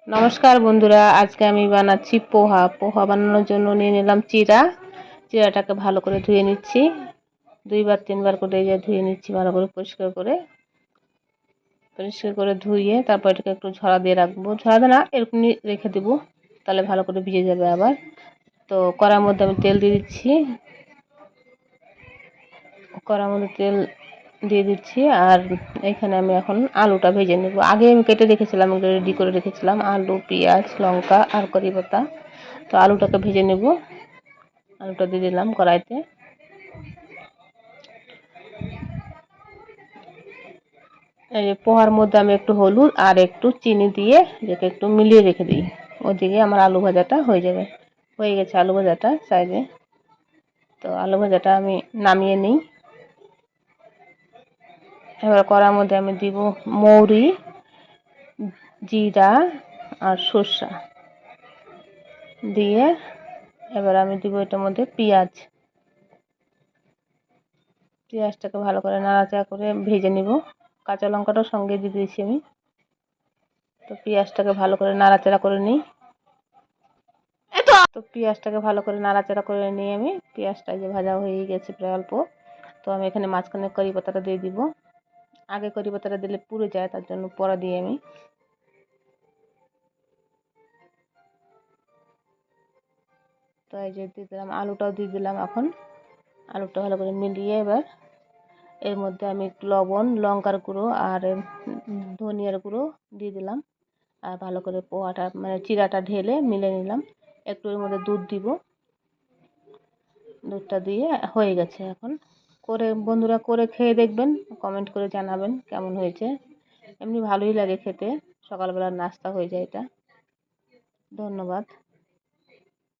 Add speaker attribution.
Speaker 1: নমস্কার বন্ধুরা, আজকে আমি বানাচ্ছি পোহা। পোহা বানানোর জন্য নিয়ে নিলাম চিড়াটাকে ভালো করে ধুয়ে নিচ্ছি। 2-3 বার করে ধুয়ে নিচ্ছি ভালো করে পরিষ্কার করে ধুয়ে তারপর এটাকে একটু ঝরা দিয়ে রাখবো। ঝরা দিয়ে না, এরকমই রেখে দেবো, তাহলে ভালো করে ভিজে যাবে। আবার তো কড়ার মধ্যে আমি তেল দিয়ে দিচ্ছি। কড়ার মধ্যে তেল দিয়ে দিচ্ছি আর এখানে আমি এখন আলুটা ভেজে নেব। আগে আমি কেটে রেখেছিলাম, রেডি করে রেখেছিলাম আলু, পেঁয়াজ, লঙ্কা আর কারি পাতা। তো আলুটাকে ভেজে নেব। আলুটা দিয়ে দিলাম কড়াইতে। এই পোহার মধ্যে আমি একটু হলুদ আর একটু চিনি দিয়ে এটাকে একটু মিলিয়ে রেখে দিই। ওদিকে আমার আলু ভাজাটা হয়ে যাবে। হয়ে গেছে আলু ভাজাটা সাইডে। তো আলু ভাজাটা আমি নামিয়ে নিই। এবার কড়ার মধ্যে আমি দিব মৌরি, জিরা আর সরষা দিয়ে এবার আমি দিব এটার মধ্যে পেঁয়াজটাকে ভালো করে নাড়াচাড়া করে ভেজে নিব। কাঁচা লঙ্কাটাও সঙ্গে দিয়ে দিয়েছি আমি। তো পেঁয়াজটাকে ভালো করে নাড়াচাড়া করে নিই। তো পেঁয়াজটাকে ভালো করে নাড়াচাড়া করে নিয়ে আমি পেঁয়াজটা যে ভাজা হয়ে গেছে প্রায় অল্প, তো আমি এখানে মাঝখানে কারি পাতাটা দিয়ে দিব। আগে কারি পাতাটা দিলে পুড়ে যায়, তার জন্য পরে দিয়ে আমি। তো এই যে দিয়ে দিলাম, আলুটাও দিয়ে দিলাম। এখন আলুটা ভালো করে মিলিয়ে এবার এর মধ্যে আমি একটু লবণ, লঙ্কার গুঁড়ো আর ধনিয়ার গুঁড়ো দিয়ে দিলাম। আর ভালো করে পোহাটা মানে চিড়াটা ঢেলে মিলে নিলাম। একটু এর মধ্যে দুধ দিব। দুধটা দিয়ে হয়ে গেছে। এখন বন্ধুরা করে খেয়ে দেখবেন, কমেন্ট করে জানাবেন কেমন হয়েছে। এমনি ভালোই লাগে খেতে, সকালবেলার নাস্তা হয়ে যায় এটা। ধন্যবাদ।